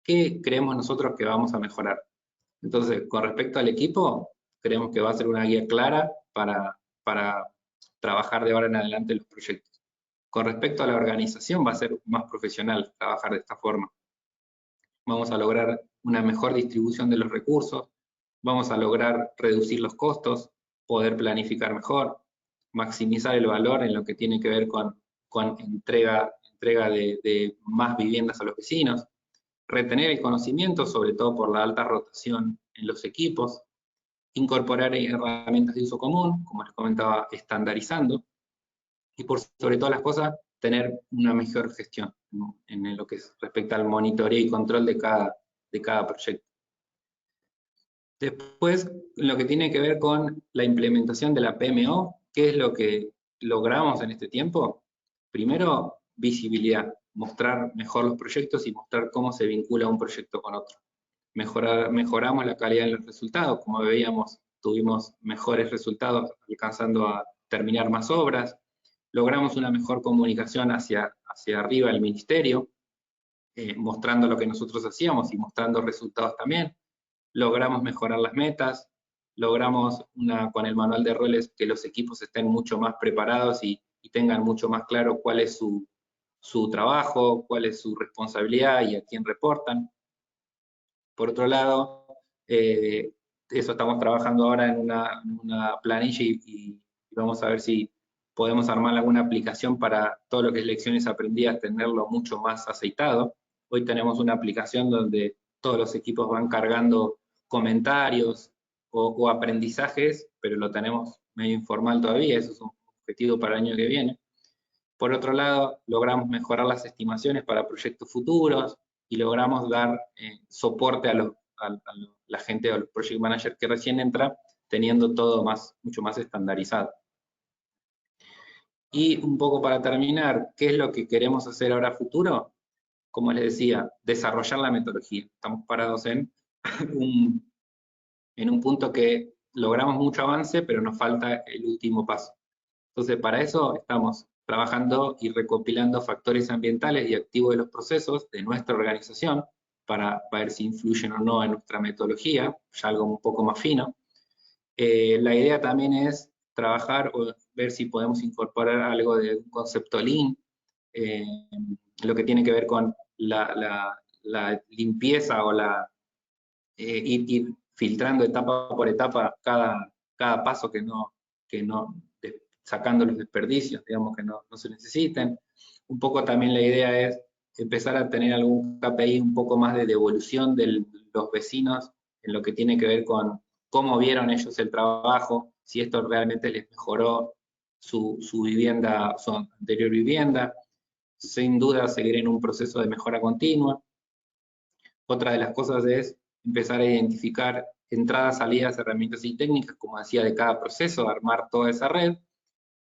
S2: ¿qué creemos nosotros que vamos a mejorar? Entonces, con respecto al equipo, creemos que va a ser una guía clara para trabajar de ahora en adelante los proyectos. Con respecto a la organización, va a ser más profesional trabajar de esta forma. Vamos a lograr una mejor distribución de los recursos, vamos a lograr reducir los costos, poder planificar mejor, maximizar el valor en lo que tiene que ver con entrega de más viviendas a los vecinos, retener el conocimiento, sobre todo por la alta rotación en los equipos, incorporar herramientas de uso común, como les comentaba, estandarizando, y por sobre todas las cosas, tener una mejor gestión en lo que respecta al monitoreo y control de cada proyecto. Después, lo que tiene que ver con la implementación de la PMO, ¿qué es lo que logramos en este tiempo? Primero, visibilidad, mostrar mejor los proyectos y mostrar cómo se vincula un proyecto con otro. Mejoramos la calidad de los resultados, como veíamos, tuvimos mejores resultados alcanzando a terminar más obras, logramos una mejor comunicación hacia arriba del ministerio, mostrando lo que nosotros hacíamos y mostrando resultados también, logramos mejorar las metas, logramos con el manual de roles que los equipos estén mucho más preparados y tengan mucho más claro cuál es su trabajo, cuál es su responsabilidad y a quién reportan. Por otro lado, eso estamos trabajando ahora en una planilla y vamos a ver si podemos armar alguna aplicación para todo lo que es lecciones aprendidas, tenerlo mucho más aceitado. Hoy tenemos una aplicación donde todos los equipos van cargando comentarios o aprendizajes, pero lo tenemos medio informal todavía, eso es un objetivo para el año que viene. Por otro lado, logramos mejorar las estimaciones para proyectos futuros y logramos dar soporte a la gente, a los project managers que recién entra, teniendo todo mucho más estandarizado. Y un poco para terminar, ¿qué es lo que queremos hacer ahora a futuro? Como les decía, desarrollar la metodología. Estamos parados en un punto que logramos mucho avance, pero nos falta el último paso. Entonces, para eso estamos trabajando y recopilando factores ambientales y activos de los procesos de nuestra organización para ver si influyen o no en nuestra metodología, ya algo un poco más fino. La idea también es trabajar o ver si podemos incorporar algo de un concepto Lean, lo que tiene que ver con la limpieza o ir filtrando etapa por etapa cada paso que no sacando los desperdicios, digamos, que no se necesiten. Un poco también la idea es empezar a tener algún KPI un poco más de devolución de los vecinos en lo que tiene que ver con cómo vieron ellos el trabajo, si esto realmente les mejoró su vivienda, su anterior vivienda. Sin duda seguir en un proceso de mejora continua. Otra de las cosas es empezar a identificar entradas, salidas, herramientas y técnicas, como decía, de cada proceso, armar toda esa red.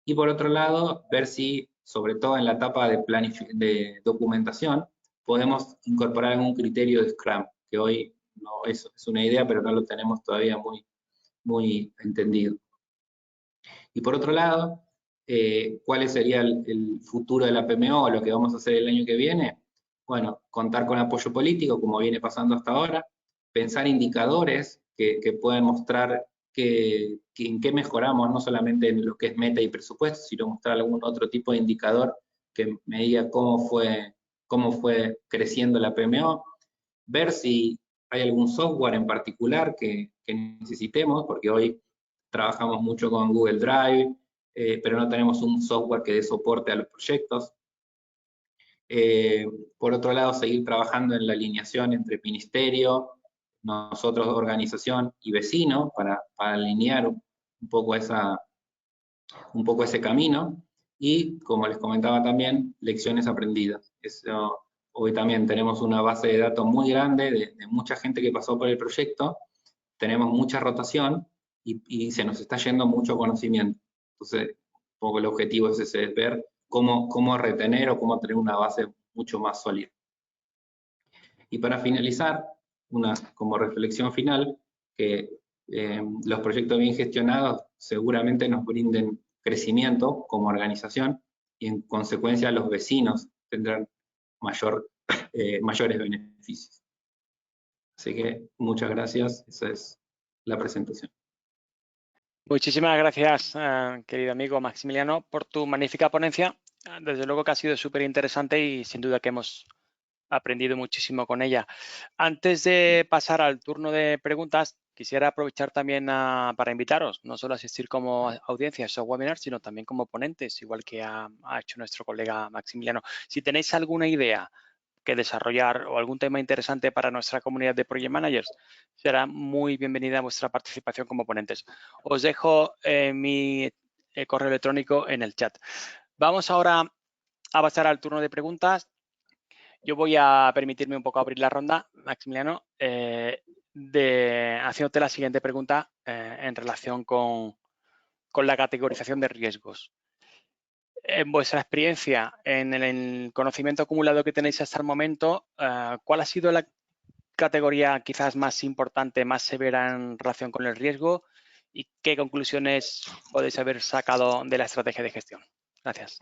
S2: Y por otro lado, ver si, sobre todo en la etapa de documentación, podemos incorporar algún criterio de Scrum, que hoy no es una idea, pero no lo tenemos todavía muy entendido. Y por otro lado, ¿cuál sería el futuro de la PMO, lo que vamos a hacer el año que viene? Bueno, contar con apoyo político, como viene pasando hasta ahora, pensar indicadores que pueden mostrar en qué mejoramos, no solamente en lo que es meta y presupuesto, sino mostrar algún otro tipo de indicador que me diga cómo fue creciendo la PMO, ver si hay algún software en particular que necesitemos, porque hoy trabajamos mucho con Google Drive, pero no tenemos un software que dé soporte a los proyectos. Por otro lado, seguir trabajando en la alineación entre ministerio, nosotros, organización y vecino, para alinear un poco ese camino. Y, como les comentaba también, lecciones aprendidas. Hoy también tenemos una base de datos muy grande de mucha gente que pasó por el proyecto, tenemos mucha rotación y se nos está yendo mucho conocimiento. Entonces, un poco el objetivo es ese, ver cómo retener o cómo tener una base mucho más sólida. Y para finalizar, como reflexión final, que los proyectos bien gestionados seguramente nos brinden crecimiento como organización y en consecuencia los vecinos tendrán mayores beneficios. Así que muchas gracias, esa es la presentación.
S1: Muchísimas gracias, querido amigo Maximiliano, por tu magnífica ponencia. Desde luego que ha sido súper interesante y sin duda que hemos aprendido muchísimo con ella. Antes de pasar al turno de preguntas, quisiera aprovechar también para invitaros, no solo a asistir como audiencia a esos webinars, sino también como ponentes, igual que ha hecho nuestro colega Maximiliano. Si tenéis alguna idea que desarrollar o algún tema interesante para nuestra comunidad de Project Managers, será muy bienvenida vuestra participación como ponentes. Os dejo mi correo electrónico en el chat. Vamos ahora a pasar al turno de preguntas. Yo voy a permitirme un poco abrir la ronda, Maximiliano, haciéndote la siguiente pregunta en relación con la categorización de riesgos. En vuestra experiencia, en el conocimiento acumulado que tenéis hasta el momento, ¿cuál ha sido la categoría quizás más importante, más severa en relación con el riesgo? ¿Y qué conclusiones podéis haber sacado de la estrategia de gestión? Gracias.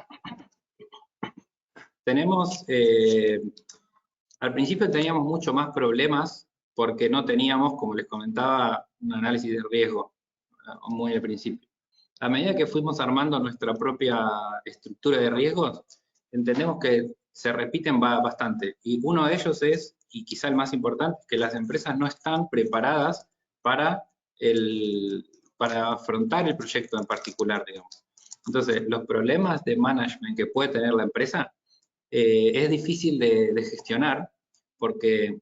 S2: Al principio teníamos mucho más problemas porque no teníamos, como les comentaba, un análisis de riesgo muy al principio. A medida que fuimos armando nuestra propia estructura de riesgos, entendemos que se repiten bastante. Y uno de ellos es, y quizá el más importante, que las empresas no están preparadas para afrontar el proyecto en particular, digamos. Entonces, los problemas de management que puede tener la empresa es difícil de gestionar porque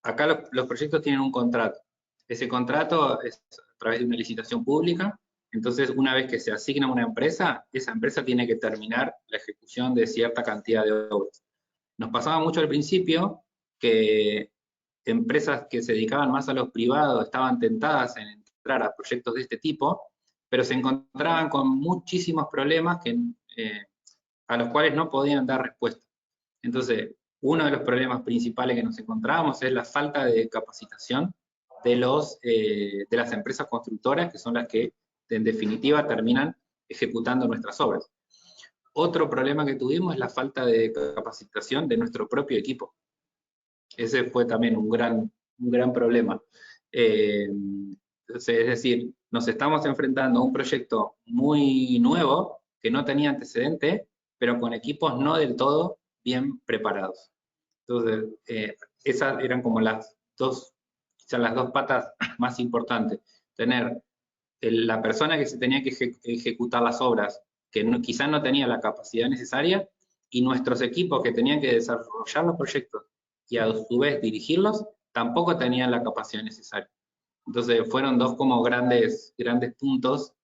S2: acá los proyectos tienen un contrato. Ese contrato es a través de una licitación pública. Entonces, una vez que se asigna a una empresa, esa empresa tiene que terminar la ejecución de cierta cantidad de obras. Nos pasaba mucho al principio que empresas que se dedicaban más a los privados estaban tentadas en entrar a proyectos de este tipo, pero se encontraban con muchísimos problemas a los cuales no podían dar respuesta. Entonces, uno de los problemas principales que nos encontrábamos es la falta de capacitación de las empresas constructoras, que son las que en definitiva terminan ejecutando nuestras obras. Otro problema que tuvimos es la falta de capacitación de nuestro propio equipo. Ese fue también un gran problema. Es decir, nos estamos enfrentando a un proyecto muy nuevo, que no tenía antecedente, pero con equipos no del todo bien preparados. Entonces, esas eran como quizás las dos patas más importantes. Tener la persona que se tenía que ejecutar las obras, que quizás no tenía la capacidad necesaria, y nuestros equipos que tenían que desarrollar los proyectos y a su vez dirigirlos, tampoco tenían la capacidad necesaria. Entonces, fueron dos como grandes puntos.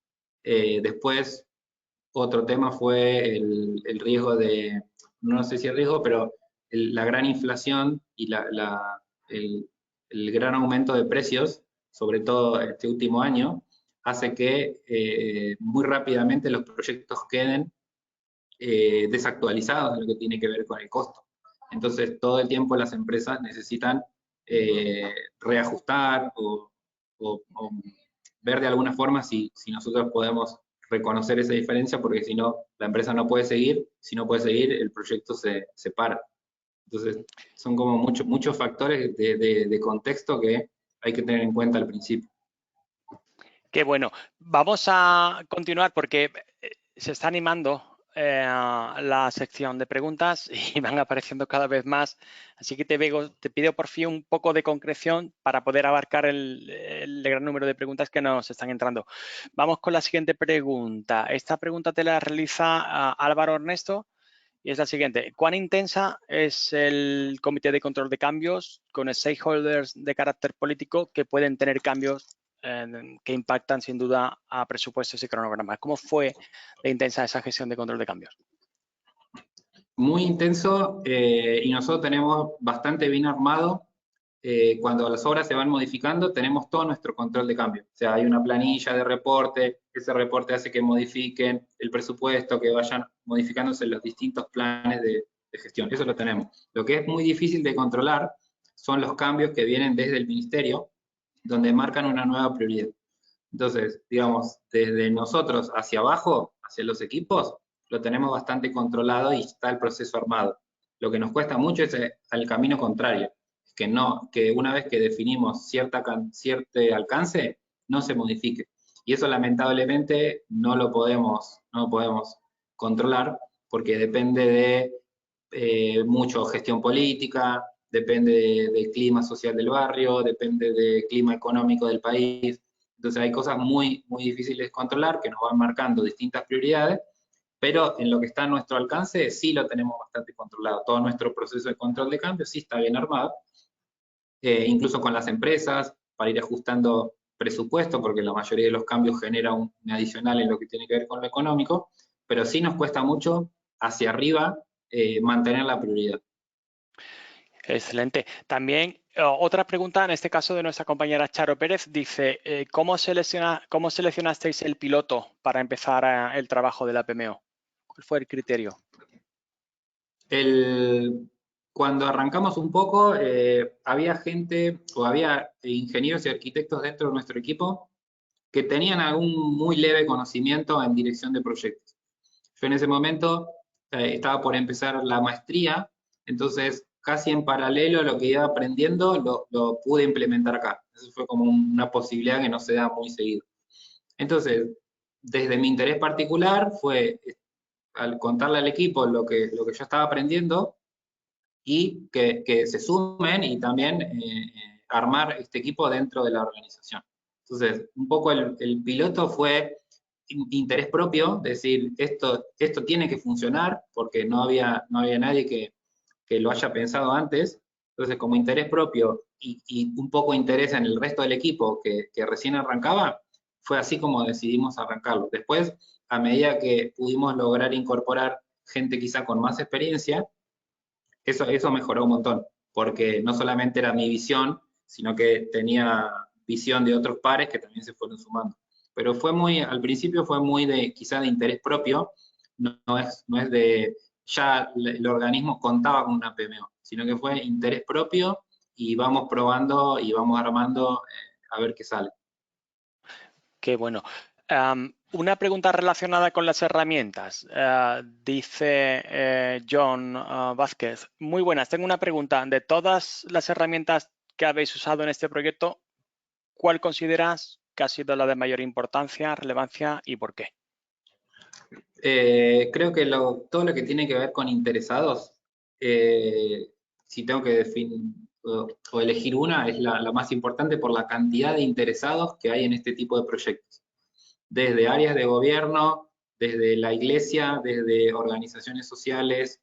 S2: Después, otro tema fue el riesgo no sé si el riesgo, pero la gran inflación y el gran aumento de precios, sobre todo este último año, hace que muy rápidamente los proyectos queden desactualizados en lo que tiene que ver con el costo. Entonces, todo el tiempo las empresas necesitan reajustar o ver de alguna forma si nosotros podemos reconocer esa diferencia, porque si no, la empresa no puede seguir, si no puede seguir, el proyecto se para. Entonces, son como muchos factores de contexto que hay que tener en cuenta al principio.
S1: Qué bueno. Vamos a continuar porque se está animando la sección de preguntas y van apareciendo cada vez más. Así que te pido por fin un poco de concreción para poder abarcar el gran número de preguntas que nos están entrando. Vamos con la siguiente pregunta. Esta pregunta te la realiza Álvaro Ernesto y es la siguiente. ¿Cuán intensa es el comité de control de cambios con stakeholders de carácter político que pueden tener cambios que impactan sin duda a presupuestos y cronogramas? ¿Cómo fue de intensa esa gestión de control de cambios?
S2: Muy intenso y nosotros tenemos bastante bien armado. Cuando las obras se van modificando, tenemos todo nuestro control de cambio. O sea, hay una planilla de reporte, ese reporte hace que modifiquen el presupuesto, que vayan modificándose los distintos planes de gestión. Eso lo tenemos. Lo que es muy difícil de controlar son los cambios que vienen desde el ministerio, donde marcan una nueva prioridad. Entonces, digamos, desde nosotros hacia abajo, hacia los equipos, lo tenemos bastante controlado y está el proceso armado. Lo que nos cuesta mucho es el camino contrario, que una vez que definimos cierto alcance, no se modifique. Y eso lamentablemente no lo podemos controlar porque depende de mucho gestión política, depende del clima social del barrio, depende del clima económico del país. Entonces hay cosas muy difíciles de controlar que nos van marcando distintas prioridades, pero en lo que está a nuestro alcance sí lo tenemos bastante controlado. Todo nuestro proceso de control de cambio sí está bien armado, incluso con las empresas, para ir ajustando presupuesto, porque la mayoría de los cambios genera un adicional en lo que tiene que ver con lo económico, pero sí nos cuesta mucho hacia arriba mantener la prioridad.
S1: Excelente. También otra pregunta, en este caso de nuestra compañera Charo Pérez, dice, ¿cómo seleccionasteis el piloto para empezar el trabajo de la PMO? ¿Cuál fue el criterio?
S2: Cuando arrancamos un poco, había gente o había ingenieros y arquitectos dentro de nuestro equipo que tenían algún muy leve conocimiento en dirección de proyectos. Yo en ese momento estaba por empezar la maestría, entonces casi en paralelo a lo que iba aprendiendo lo pude implementar acá. Eso fue como una posibilidad que no se da muy seguido. Entonces, desde mi interés particular fue al contarle al equipo lo que yo estaba aprendiendo y que se sumen y también armar este equipo dentro de la organización. Entonces, un poco el piloto fue interés propio, decir, esto tiene que funcionar, porque no había nadie que lo haya pensado antes. Entonces, como interés propio y un poco interés en el resto del equipo que recién arrancaba, fue así como decidimos arrancarlo. Después, a medida que pudimos lograr incorporar gente quizá con más experiencia, eso mejoró un montón, porque no solamente era mi visión, sino que tenía visión de otros pares que también se fueron sumando. Pero al principio fue muy quizá de interés propio, no es de, ya el organismo contaba con una PMO, sino que fue interés propio y vamos probando y vamos armando a ver qué sale.
S1: Qué bueno. Una pregunta relacionada con las herramientas. Dice John Vázquez. Muy buenas. Tengo una pregunta. De todas las herramientas que habéis usado en este proyecto, ¿cuál consideras que ha sido la de mayor importancia, relevancia y por qué?
S2: Creo que todo lo que tiene que ver con interesados, si tengo que definir o elegir una, es la más importante por la cantidad de interesados que hay en este tipo de proyectos. Desde áreas de gobierno, desde la iglesia, desde organizaciones sociales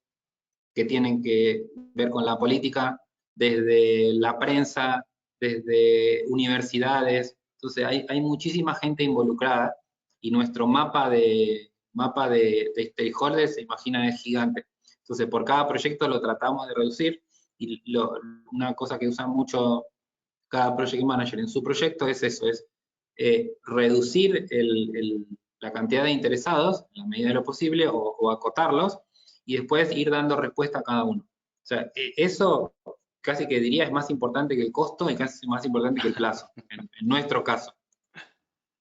S2: que tienen que ver con la política, desde la prensa, desde universidades. Entonces hay muchísima gente involucrada y nuestro mapa de stakeholders, se imagina, es gigante. Entonces, por cada proyecto lo tratamos de reducir y una cosa que usa mucho cada project manager en su proyecto es eso, es reducir la cantidad de interesados en la medida de lo posible o acotarlos y después ir dando respuesta a cada uno. O sea, eso casi que diría es más importante que el costo y casi más importante que el plazo, en nuestro caso.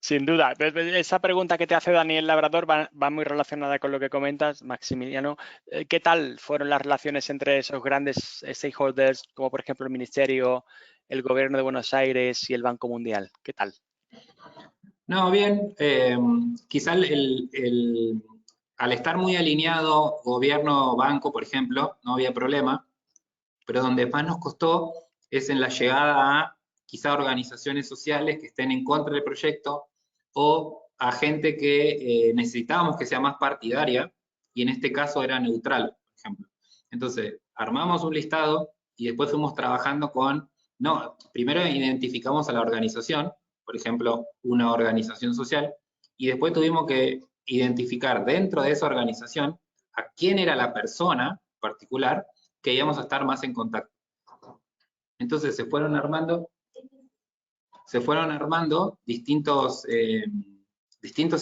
S1: Sin duda. Esa pregunta que te hace Daniel Labrador va muy relacionada con lo que comentas, Maximiliano. ¿Qué tal fueron las relaciones entre esos grandes stakeholders, como por ejemplo el Ministerio, el Gobierno de Buenos Aires y el Banco Mundial? ¿Qué tal?
S2: No, bien, quizá al estar muy alineado gobierno, banco, por ejemplo, no había problema, pero donde más nos costó es en la llegada a quizá organizaciones sociales que estén en contra del proyecto o a gente que necesitábamos que sea más partidaria y en este caso era neutral, por ejemplo. Entonces, armamos un listado y después fuimos trabajando primero identificamos a la organización, por ejemplo, una organización social, y después tuvimos que identificar dentro de esa organización a quién era la persona particular que íbamos a estar más en contacto. Entonces se fueron armando distintos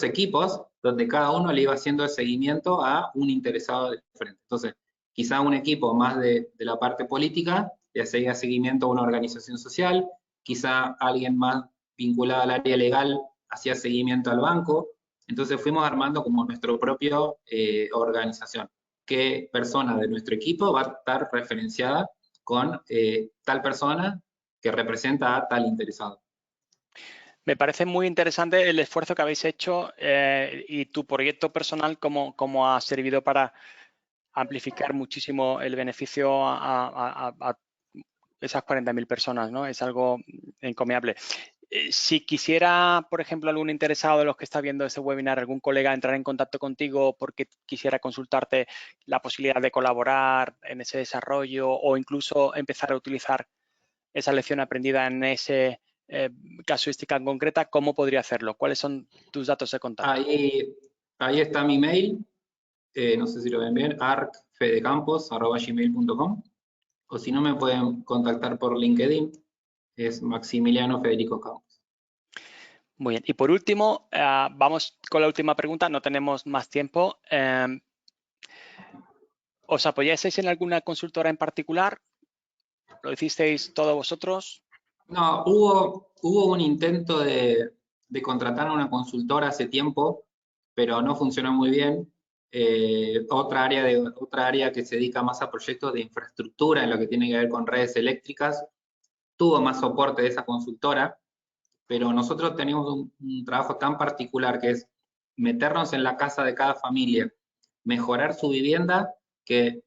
S2: equipos donde cada uno le iba haciendo el seguimiento a un interesado de frente. Entonces, quizá un equipo más de la parte política le hacía seguimiento a una organización social, quizá alguien más vinculado al área legal hacía seguimiento al banco. Entonces fuimos armando como nuestro propio organización. ¿Qué persona de nuestro equipo va a estar referenciada con tal persona que representa a tal interesado?
S1: Me parece muy interesante el esfuerzo que habéis hecho y tu proyecto personal, cómo ha servido para amplificar muchísimo el beneficio a esas 40.000 personas, ¿no? Es algo encomiable. Si quisiera, por ejemplo, algún interesado de los que está viendo este webinar, algún colega entrar en contacto contigo porque quisiera consultarte la posibilidad de colaborar en ese desarrollo o incluso empezar a utilizar esa lección aprendida en ese casuística concreta, ¿cómo podría hacerlo? ¿Cuáles son tus datos de contacto?
S2: Ahí está mi mail, no sé si lo ven bien, arcfedecampos@gmail.com, o si no me pueden contactar por LinkedIn, es Maximiliano Federico Campos.
S1: Muy bien. Y por último, vamos con la última pregunta, no tenemos más tiempo. ¿Os apoyasteis en alguna consultora en particular? ¿Lo hicisteis todos vosotros?
S2: No, hubo un intento de contratar a una consultora hace tiempo, pero no funcionó muy bien. Otra área que se dedica más a proyectos de infraestructura en lo que tiene que ver con redes eléctricas, tuvo más soporte de esa consultora, pero nosotros tenemos un trabajo tan particular que es meternos en la casa de cada familia, mejorar su vivienda, que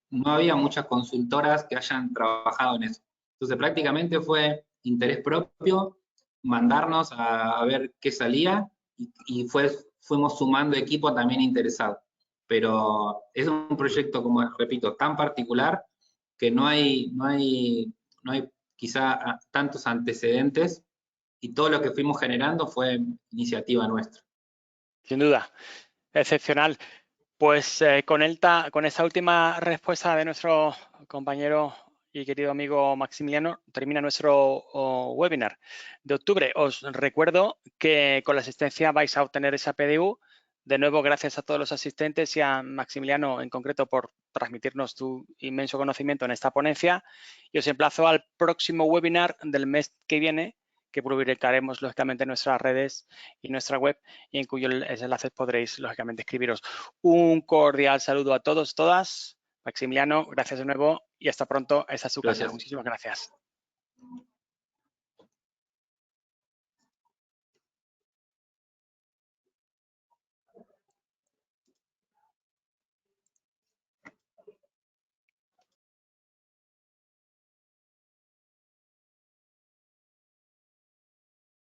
S2: no había muchas consultoras que hayan trabajado en eso. Entonces prácticamente fue interés propio, mandarnos a ver qué salía y fuimos sumando equipo también interesado. Pero es un proyecto, como repito, tan particular que no hay quizá tantos antecedentes y todo lo que fuimos generando fue iniciativa nuestra.
S1: Sin duda, excepcional. Pues con esta última respuesta de nuestro compañero y querido amigo Maximiliano, termina nuestro webinar de octubre. Os recuerdo que con la asistencia vais a obtener esa PDU. De nuevo, gracias a todos los asistentes y a Maximiliano en concreto por transmitirnos tu inmenso conocimiento en esta ponencia. Y os emplazo al próximo webinar del mes que viene, que publicaremos lógicamente en nuestras redes y nuestra web, y en cuyos enlaces podréis lógicamente escribiros. Un cordial saludo a todos, todas. Maximiliano, gracias de nuevo y hasta pronto. Esta es su casa.
S2: Gracias.
S1: Muchísimas gracias.